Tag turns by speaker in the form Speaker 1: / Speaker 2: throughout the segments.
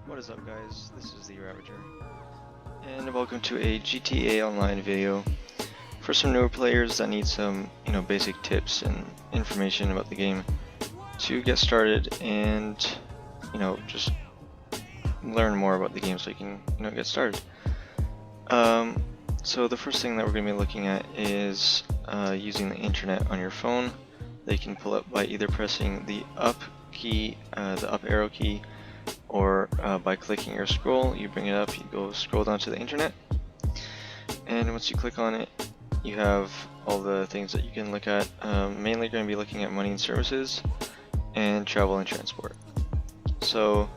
Speaker 1: What is up, guys? This is the Ravager, and welcome to a GTA Online video for some newer players that need some, basic tips and information about the game to get started and, just learn more about the game so you can, get started. So the first thing that we're going to be looking at is using the internet on your phone. That you can pull up by either pressing the up key, the up arrow key, or by clicking your scroll. You bring it up, you go scroll down to the internet, and once you click on it, you have all the things that you can look at. Mainly going to be looking at money and services and travel and transport. So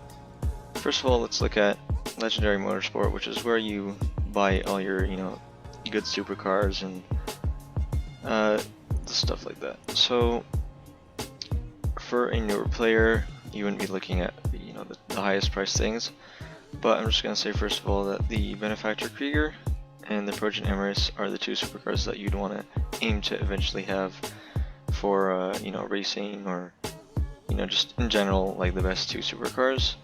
Speaker 1: first of all, let's look at Legendary Motorsport, which is where you buy all your good supercars and stuff like that. So for a newer player, you wouldn't be looking at the highest price things, but I'm just going to say first of all that the Benefactor Krieger and the Progen Emerus are the two supercars that you'd want to aim to eventually have for racing, or just in general, like the best two supercars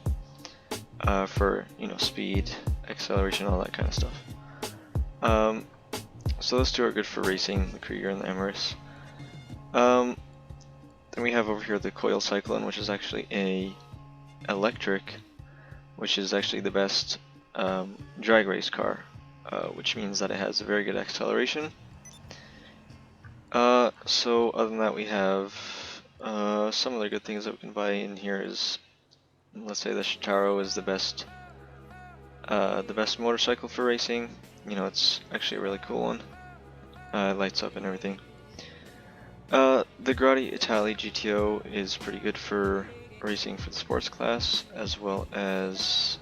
Speaker 1: for speed, acceleration, all that kind of stuff. So those two are good for racing, the Krieger and the Emerus. Then we have over here the Coil Cyclone, which is actually a electric, which is actually the best drag race car, which means that it has a very good acceleration. So other than that, we have some other good things that we can buy in here. Is, let's say the Shitaro is the best motorcycle for racing. It's actually a really cool one. It lights up and everything. The Grotti Italy GTO is pretty good for racing for the sports class, as well as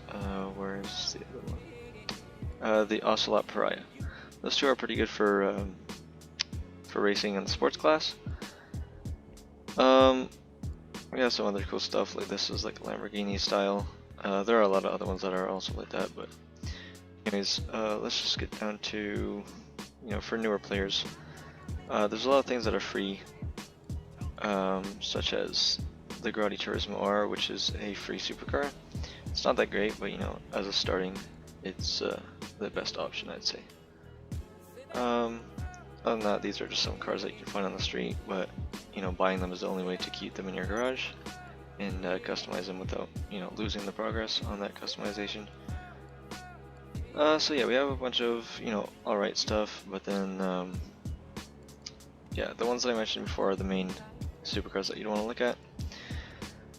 Speaker 1: where is the other one? The Ocelot Pariah. Those two are pretty good for racing in the sports class. We have some other cool stuff, like this is like a Lamborghini style. There are a lot of other ones that are also like that, but anyways, let's just get down to for newer players. There's a lot of things that are free, such as the Grotti Turismo R, which is a free supercar. It's not that great, but as a starting, it's the best option, I'd say. Other than that, these are just some cars that you can find on the street, but buying them is the only way to keep them in your garage and customize them without losing the progress on that customization. So yeah, we have a bunch of alright stuff, but then yeah, the ones that I mentioned before are the main supercars that you'd want to look at.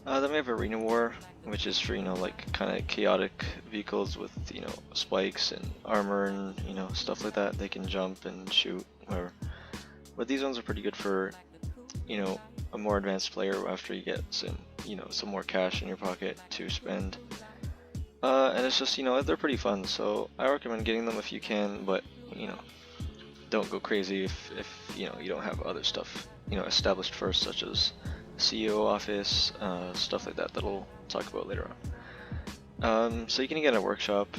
Speaker 1: Then we have Arena War, which is for like kind of chaotic vehicles with spikes and armor and stuff like that. They can jump and shoot, whatever. But these ones are pretty good for a more advanced player after you get some more cash in your pocket to spend. And it's just they're pretty fun, so I recommend getting them if you can, but don't go crazy if you don't have other stuff established first, such as CEO office, stuff like that we'll talk about later on. So you can get a workshop.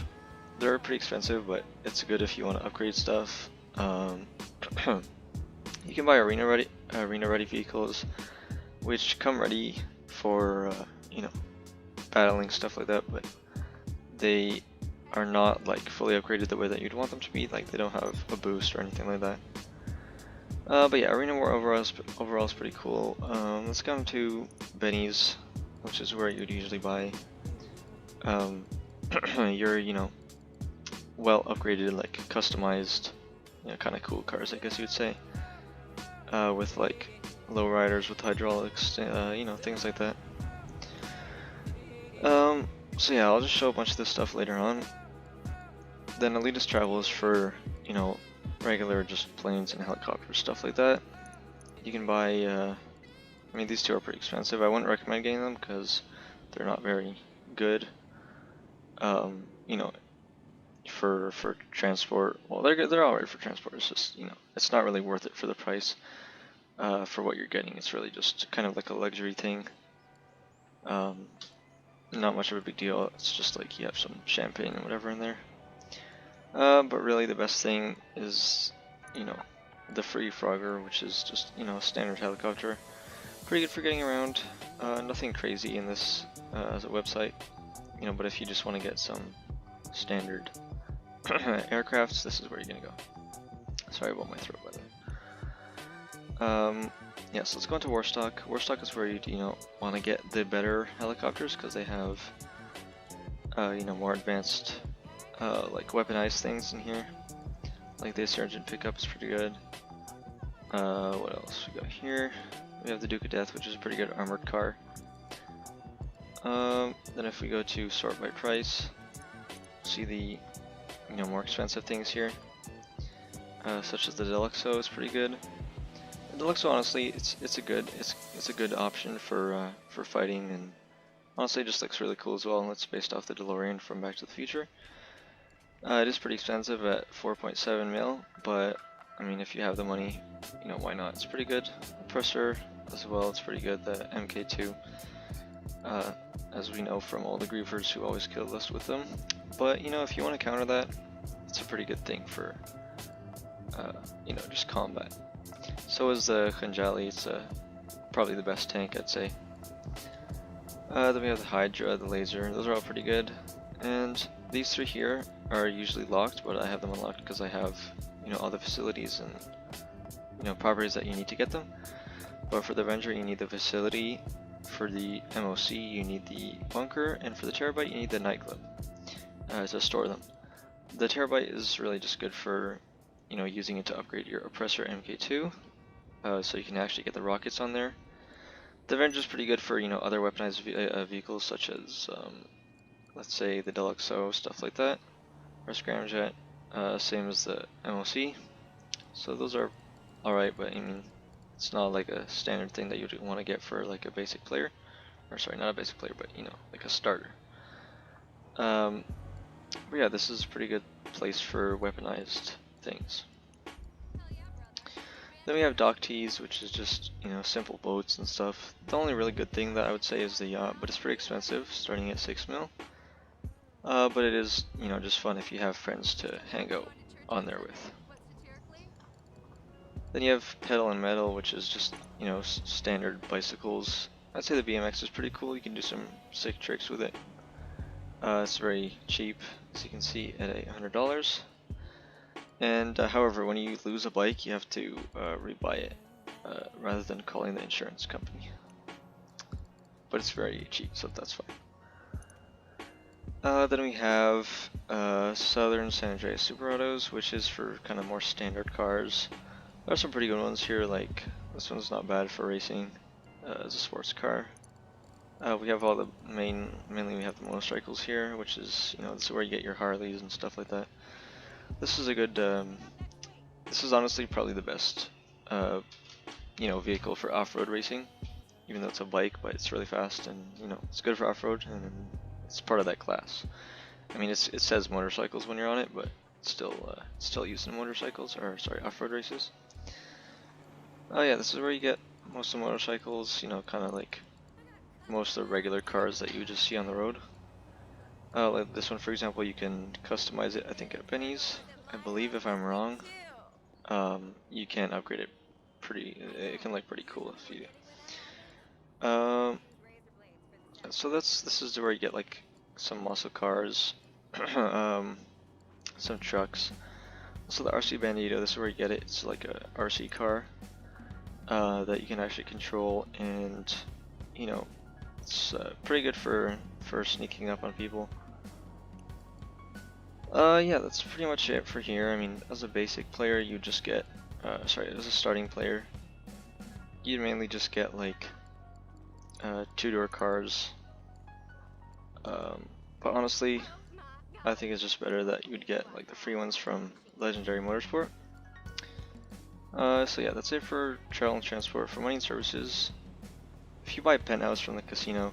Speaker 1: They're pretty expensive, but it's good if you want to upgrade stuff. You can buy arena ready vehicles, which come ready for battling, stuff like that, but they are not like fully upgraded the way that you'd want them to be. Like, they don't have a boost or anything like that. But yeah, Arena War overall is pretty cool. Let's come to Benny's, which is where you'd usually buy your well upgraded, like customized, kind of cool cars, I guess you would say, with like lowriders with hydraulics, things like that. So yeah, I'll just show a bunch of this stuff later on. Then Elitist Travel is for regular just planes and helicopters, stuff like that. You can buy, I mean, these two are pretty expensive. I wouldn't recommend getting them because they're not very good. For transport, well, they're alright for transport. It's just it's not really worth it for the price. For what you're getting, it's really just kind of like a luxury thing. Not much of a big deal. It's just like you have some champagne and whatever in there. But really the best thing is, the free Frogger, which is just, a standard helicopter. Pretty good for getting around. Nothing crazy in this as a website. You know, but if you just want to get some standard aircrafts, this is where you're gonna go. Sorry about my throat, by the way. Yeah, so let's go into Warstock. Warstock is where you know, want to get the better helicopters because they have you know, more advanced like weaponized things in here. Like this engine pickup is pretty good. What else we got here? We have the Duke of Death, which is a pretty good armored car. Then if we go to sort by price, see the more expensive things here, such as the Deluxo is pretty good. The Deluxo, honestly, it's a good option for fighting, and honestly, it just looks really cool as well. And it's based off the DeLorean from Back to the Future. It is pretty expensive at 4.7 mil, but I mean, if you have the money, you know, why not? It's pretty good. Opressor as well, it's pretty good. The MK2, as we know from all the griefers who always killed us with them. But you know, if you want to counter that, it's a pretty good thing for you know, just combat. So is the Khanjali. It's probably the best tank, I'd say. Then we have the Hydra, the laser. Those are all pretty good. And these three here are usually locked, but I have them unlocked because I have, you know, all the facilities and, you know, properties that you need to get them. But for the Avenger, you need the facility. For the MOC, you need the bunker, and for the Terabyte, you need the nightclub to store them. The Terabyte is really just good for, you know, using it to upgrade your Oppressor MK2, so you can actually get the rockets on there. The Avenger is pretty good for, you know, other weaponized vehicles such as, let's say the Deluxo, stuff like that, or Scramjet, same as the MOC. So those are alright, but I mean, it's not like a standard thing that you'd want to get for like a basic player, or sorry, not a basic player, but you know, like a starter. But yeah, this is a pretty good place for weaponized things. Then we have dock tees, which is just, you know, simple boats and stuff. The only really good thing that I would say is the yacht, but it's pretty expensive, starting at 6 mil. But it is, you know, just fun if you have friends to hang out on there with. Then you have pedal and metal, which is just, you know, standard bicycles. I'd say the BMX is pretty cool. You can do some sick tricks with it. It's very cheap, as you can see, at $100. And however, when you lose a bike, you have to rebuy it rather than calling the insurance company. But it's very cheap, so that's fine. Then we have Southern San Andreas Super Autos, which is for kind of more standard cars. There are some pretty good ones here, like this one's not bad for racing as a sports car. We have all the mainly we have the motorcycles here, which is, you know, this is where you get your Harleys and stuff like that. This is a good, this is honestly probably the best, you know, vehicle for off-road racing, even though it's a bike, but it's really fast and, you know, it's good for off-road and it's part of that class. I mean, it says motorcycles when you're on it, but it's still used in motorcycles, or sorry, off-road races. Oh yeah, this is where you get most of the motorcycles, you know, kind of like most of the regular cars that you just see on the road. Like this one, for example, you can customize it, I think, at Benny's. I believe, if I'm wrong, you can upgrade it it can look pretty cool if you do. So this is where you get like some muscle cars, some trucks. So the RC Bandito, this is where you get it. It's like a RC car that you can actually control, and you know, it's pretty good for sneaking up on people. Yeah, that's pretty much it for here. I mean, as a basic player, you just get, sorry, as a starting player, you mainly just get like two-door cars. But honestly, I think it's just better that you'd get like the free ones from Legendary Motorsport. So yeah, that's it for travel and transport. For money and services, if you buy a penthouse from the casino,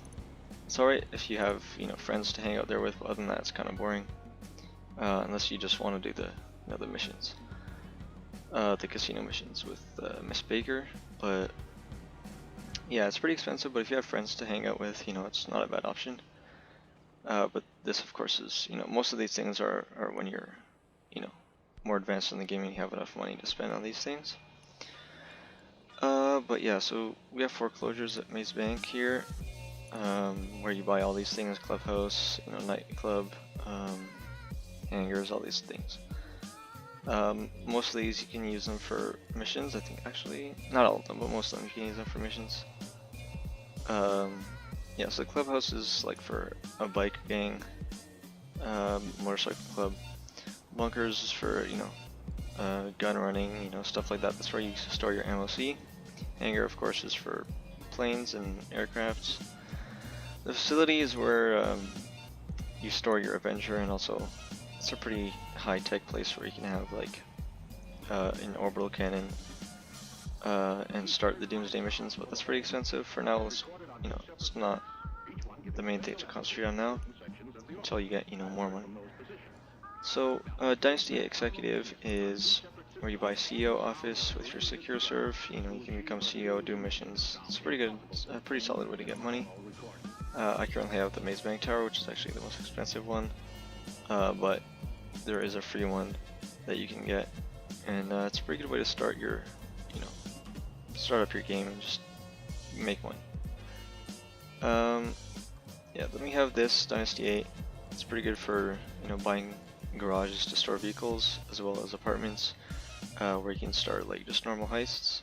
Speaker 1: it's alright if you have, you know, friends to hang out there with, but other than that, it's kind of boring. Unless you just want to do the, you know, the missions, the casino missions with Miss Baker. But yeah, it's pretty expensive. But if you have friends to hang out with, you know, it's not a bad option. But this, of course, is, you know, most of these things are when you're, you know, more advanced in the game and you have enough money to spend on these things. But yeah, so we have foreclosures at Maze Bank here. where you buy all these things: clubhouse, you know, nightclub, hangers, all these things. Most of these you can use them for missions. I think actually not all of them, but most of them you can use them for missions. Yeah, so the clubhouse is like for a bike gang, motorcycle club. Bunkers is for, you know, gun running, you know, stuff like that. That's where you store your MOC. Hangar, of course, is for planes and aircrafts. The facility is where you store your Avenger, and also it's a pretty high-tech place where you can have like an orbital cannon and start the Doomsday missions. But that's pretty expensive for now. You know, it's not the main thing to concentrate on now until you get, you know, more money. So Dynasty Executive is where you buy CEO office with your SecuroServ. You know, you can become CEO, do missions. It's pretty good. It's a pretty solid way to get money. I currently have the Maze Bank Tower, which is actually the most expensive one, but there is a free one that you can get, and it's a pretty good way to start your, you know, start up your game and just make money. Yeah, then we have this Dynasty 8. It's pretty good for, you know, buying garages to store vehicles, as well as apartments where you can start like just normal heists.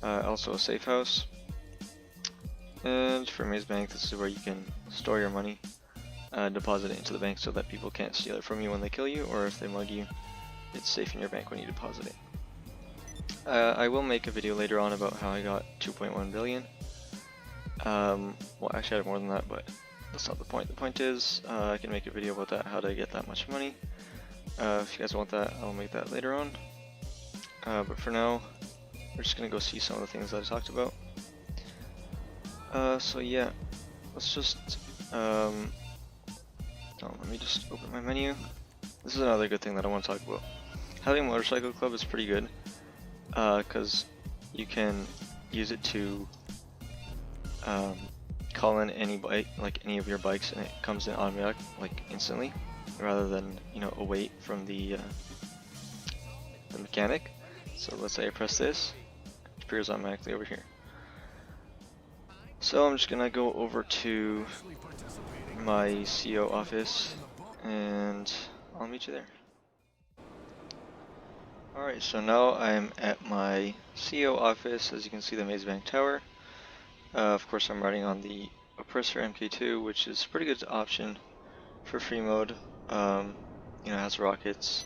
Speaker 1: Also a safe house. And for Maze Bank, this is where you can store your money, deposit it into the bank so that people can't steal it from you when they kill you, or if they mug you, it's safe in your bank when you deposit it. I will make a video later on about how I got 2.1 billion. Well, actually I have more than that, but that's not the point. The point is, I can make a video about that, how to get that much money. If you guys want that, I'll make that later on. But for now, we're just gonna go see some of the things that I talked about. So yeah, let's just, let me just open my menu. This is another good thing that I want to talk about. Having a motorcycle club is pretty good, because you can use it to call in any bike, like any of your bikes, and it comes in automatic, like instantly, rather than, you know, await from the mechanic. So let's say I press this, it appears automatically over here. So I'm just gonna go over to my CEO office and I'll meet you there. Alright, so now I'm at my CEO office. As you can see, the Maze Bank Tower. Of course, I'm riding on the Opressor MK2, which is a pretty good option for free mode. You know, it has rockets.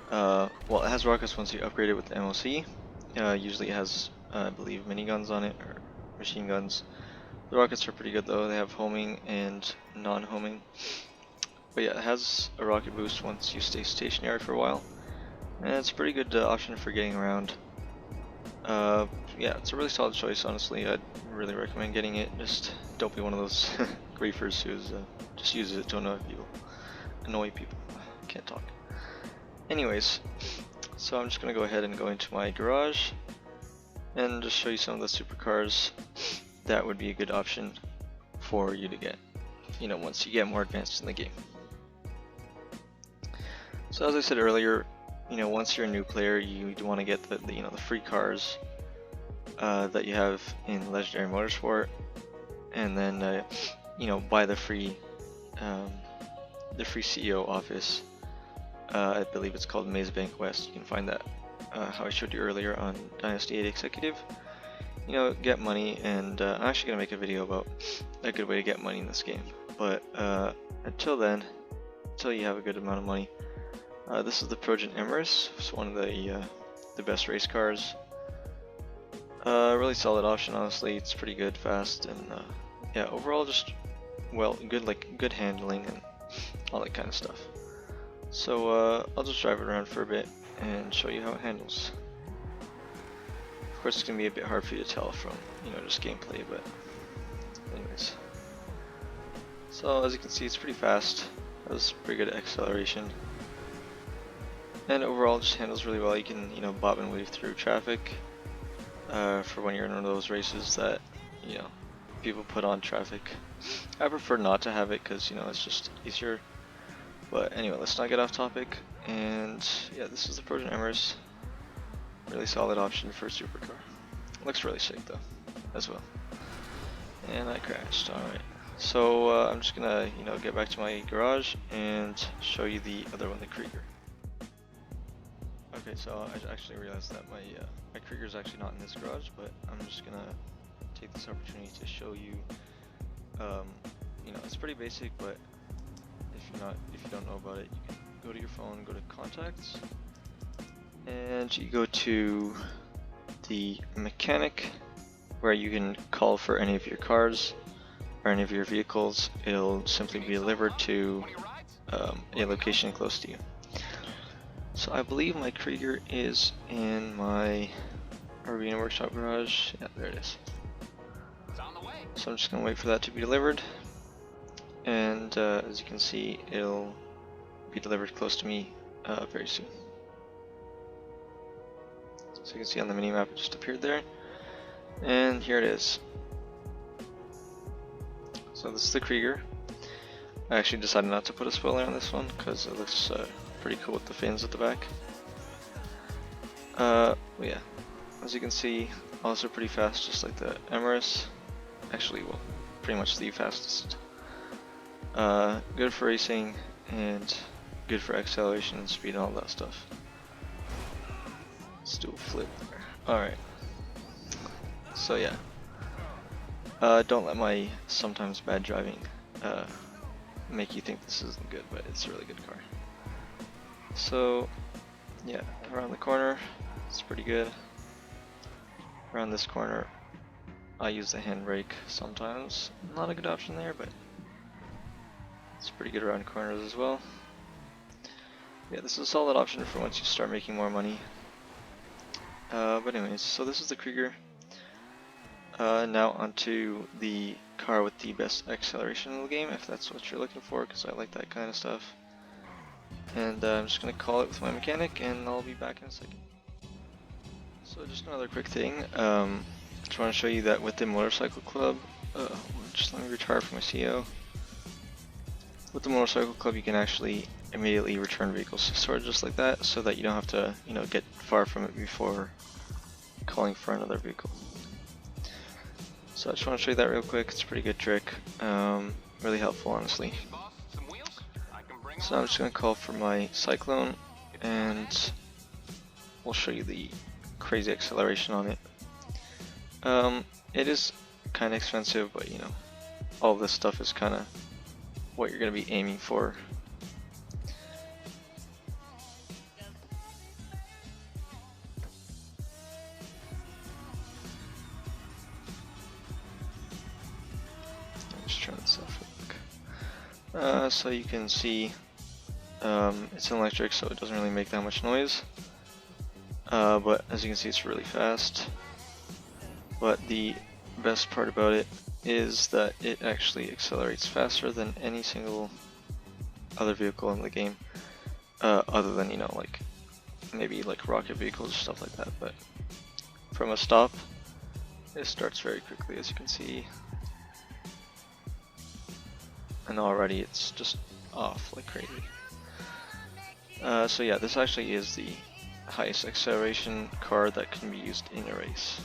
Speaker 1: Well, it has rockets once you upgrade it with the MOC. Usually it has, I believe, miniguns on it, or machine guns. The rockets are pretty good though. They have homing and non-homing. But yeah, it has a rocket boost once you stay stationary for a while. And it's a pretty good option for getting around. Yeah, it's a really solid choice, honestly. I'd really recommend getting it. Just don't be one of those griefers who's just uses it to annoy people. Can't talk. Anyways, so I'm just gonna go ahead and go into my garage and just show you some of the supercars that would be a good option for you to get, you know, once you get more advanced in the game. So as I said earlier, you know, once you're a new player, you want to get the you know, the free cars that you have in Legendary Motorsport, and then you know, buy the free CEO office. I believe it's called Maze Bank West. You can find that how I showed you earlier on Dynasty 8 Executive. You know, get money, and I'm actually gonna make a video about a good way to get money in this game. But until then, until you have a good amount of money, this is the Progen Emerus. It's one of the best race cars. Really solid option, honestly. It's pretty good, fast, and yeah, overall just good handling and all that kind of stuff. So I'll just drive it around for a bit and show you how it handles. Of course, it's gonna be a bit hard for you to tell from, you know, just gameplay, but anyways. So as you can see, it's pretty fast. It has pretty good acceleration, and overall just handles really well. You can, you know, bob and weave through traffic for when you're in one of those races that, you know, people put on traffic. I prefer not to have it because, you know, it's just easier. But anyway, let's not get off topic. And yeah, this is the Progen Emerus. Really solid option for a supercar. Looks really sick though, as well. And I crashed. Alright. So I'm just gonna, get back to my garage and show you the other one, the Krieger. Okay, so I actually realized that my Krieger is actually not in this garage, but I'm just gonna take this opportunity to show you. It's pretty basic, but if you don't know about it, you can go to your phone, go to contacts, and you go to the mechanic, where you can call for any of your cars or any of your vehicles. It'll simply be delivered to a location close to you. So I believe my Krieger is in my Arena Workshop garage. Yeah, there it is. So I'm just gonna wait for that to be delivered, and as you can see, it'll be delivered close to me very soon. So you can see on the mini-map it just appeared there, and here it is. So this is the Krieger. I actually decided not to put a spoiler on this one because it looks pretty cool with the fins at the back. Yeah, as you can see, also pretty fast, just like the Emerus. Actually, well, pretty much the fastest. Good for racing and good for acceleration and speed and all that stuff. Let's do a flip there. Alright. So yeah. Don't let my sometimes bad driving make you think this isn't good, but it's a really good car. So yeah, around the corner, it's pretty good. Around this corner, I use the handbrake sometimes. Not a good option there, but it's pretty good around corners as well. Yeah, this is a solid option for once you start making more money. But anyways, so this is the Krieger. Now onto the car with the best acceleration in the game, if that's what you're looking for, because I like that kind of stuff. And I'm just going to call it with my mechanic, and I'll be back in a second. So just another quick thing, just want to show you that with the motorcycle club, just let me retire from my CEO. With the motorcycle club, you can actually immediately return vehicles to storage just like that, so that you don't have to, get far from it before calling for another vehicle. So I just want to show you that real quick. It's a pretty good trick, really helpful, honestly. So I'm just going to call for my Cyclone, and we'll show you the crazy acceleration on it. It is kind of expensive, but all this stuff is kind of what you're going to be aiming for. Just turn this off real quick. So you can see it's an electric, so it doesn't really make that much noise. But as you can see, it's really fast. But the best part about it is that it actually accelerates faster than any single other vehicle in the game, other than like maybe like rocket vehicles or stuff like that. But from a stop, it starts very quickly, as you can see, and already it's just off like crazy. So yeah, this actually is the highest acceleration car that can be used in a race.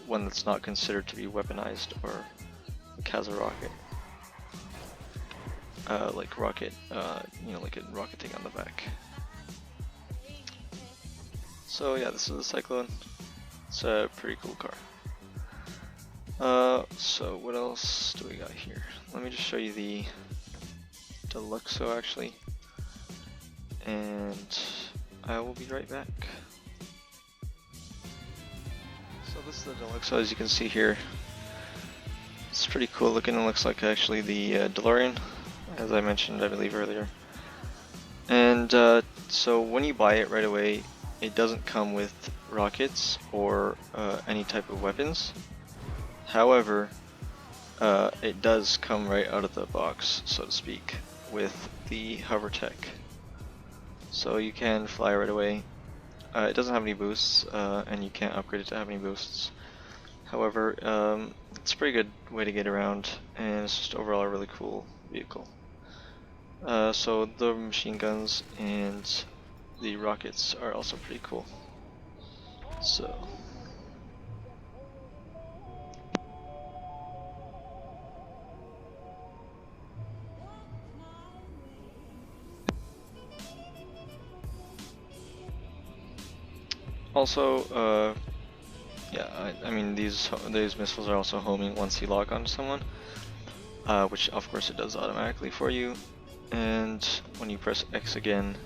Speaker 1: One that's not considered to be weaponized or like has a rocket. Like rocket, like a rocket thing on the back. So yeah, this is the Cyclone. It's a pretty cool car. So what else do we got here? Let me just show you the Deluxo actually, and I will be right back. So this is the Deluxo, as you can see here. It's pretty cool looking. It looks like actually the DeLorean, as I mentioned I believe earlier. And so when you buy it right away, it doesn't come with rockets or any type of weapons. However, it does come right out of the box, so to speak, with the hover tech. So you can fly right away. It doesn't have any boosts, and you can't upgrade it to have any boosts. However, it's a pretty good way to get around, and it's just overall a really cool vehicle. So the machine guns and the rockets are also pretty cool. So Also, yeah, I mean these missiles are also homing once you lock onto someone, which of course it does automatically for you. And when you press X again,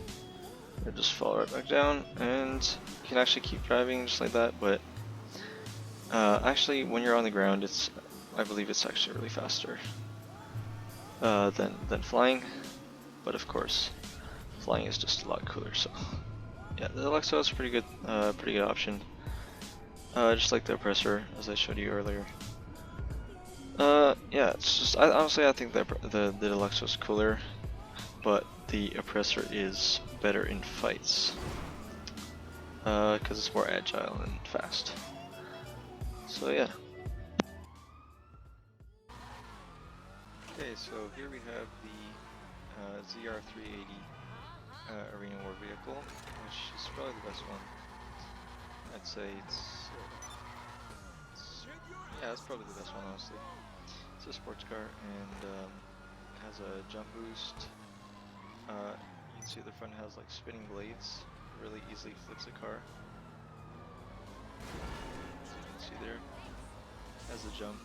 Speaker 1: it just fall right back down, and you can actually keep driving just like that. But actually, when you're on the ground, I believe it's actually really faster than flying. But of course, flying is just a lot cooler. So yeah, the Deluxo is a pretty good option. Just like the Oppressor, as I showed you earlier. Yeah, it's just honestly I think the Deluxo is cooler, but the Oppressor is better in fights because it's more agile and fast. So yeah. Okay, so here we have the ZR380 Arena War vehicle, which is probably the best one. I'd say yeah, it's probably the best one, honestly. It's a sports car and has a jump boost. You can see the front has like spinning blades, really easily flips a car. As you can see there, has a jump,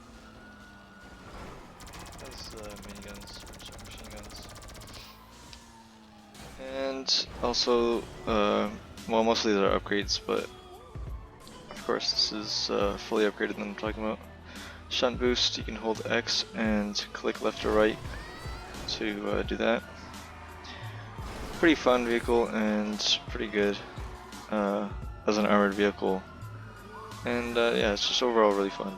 Speaker 1: has miniguns, machine guns, and also, well, mostly they're upgrades, but of course this is fully upgraded that I'm talking about. Shunt boost, you can hold X and click left or right to do that. Pretty fun vehicle and pretty good as an armored vehicle, and yeah, it's just overall really fun.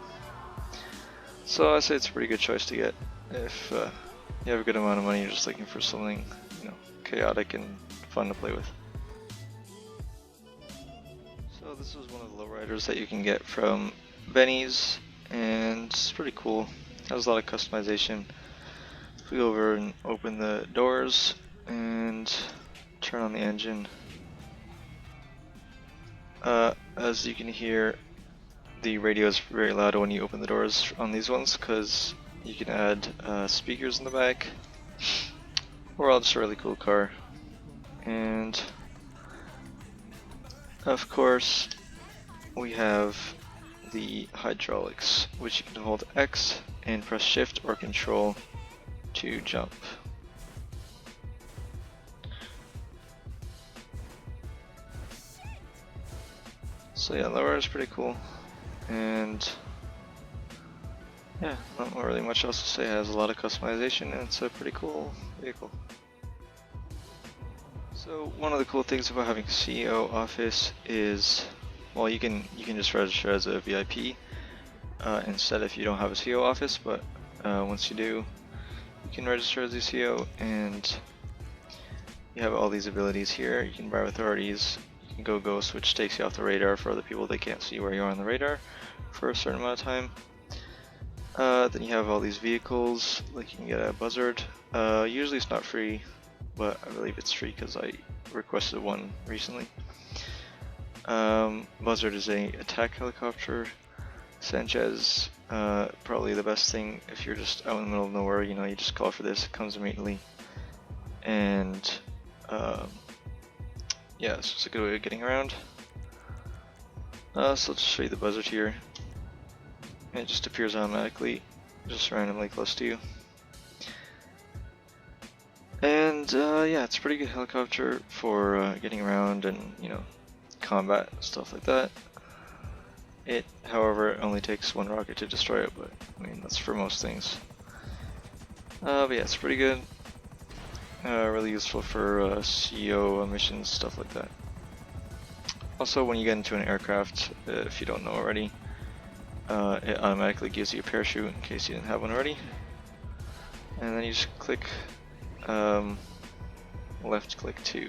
Speaker 1: So I say it's a pretty good choice to get if you have a good amount of money. You're just looking for something, you know, chaotic and fun to play with. So this is one of the lowriders that you can get from Benny's, and it's pretty cool. It has a lot of customization. If we go over and open the doors and turn on the engine, as you can hear, the radio is very loud when you open the doors on these ones because you can add speakers in the back. Overall, just a really cool car. And of course, we have the hydraulics, which you can hold X and press Shift or Control to jump. So yeah, Lowrider is pretty cool, and yeah, not really much else to say. It has a lot of customization, and it's a pretty cool vehicle. So one of the cool things about having a CEO office is, well, you can just register as a VIP instead if you don't have a CEO office, but once you do, you can register as a CEO, and you have all these abilities here. You can buy authorities. You can go Ghost, which takes you off the radar for other people. They can't see where you are on the radar for a certain amount of time. Then you have all these vehicles, like you can get a Buzzard. Usually it's not free, but I believe it's free because I requested one recently. Buzzard is a attack helicopter. Sanchez, probably the best thing if you're just out in the middle of nowhere. You know, you just call for this, it comes immediately. And yeah, it's just a good way of getting around. So I'll just show you the Buzzard here. It just appears automatically, just randomly close to you. And yeah, it's a pretty good helicopter for getting around and, you know, combat, stuff like that. It, however, only takes one rocket to destroy it, but I mean, that's for most things. But yeah, it's pretty good. Really useful for CEO missions, stuff like that. Also, when you get into an aircraft, if you don't know already, it automatically gives you a parachute in case you didn't have one already. And then you just click left click to,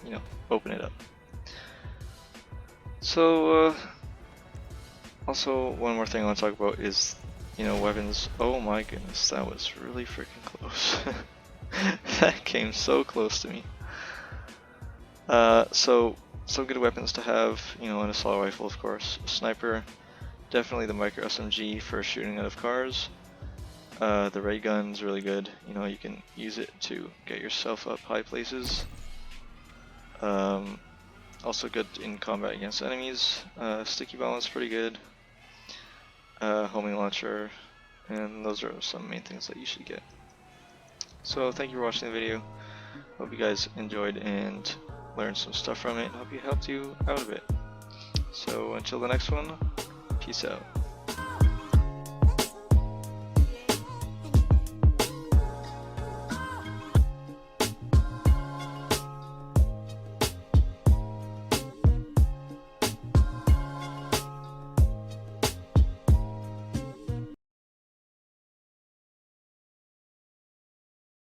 Speaker 1: you know, open it up. So also one more thing I want to talk about is, you know, weapons. Oh my goodness, that was really freaking close. That came so close to me. So some good weapons to have, you know, an assault rifle, of course, a sniper, definitely the micro SMG for shooting out of cars. The ray gun's really good. You know, you can use it to get yourself up high places. Also good in combat against enemies. Sticky bomb is pretty good. Homing launcher, and those are some main things that you should get. So thank you for watching the video. Hope you guys enjoyed and learned some stuff from it. Hope it helped you out a bit. So until the next one, peace out.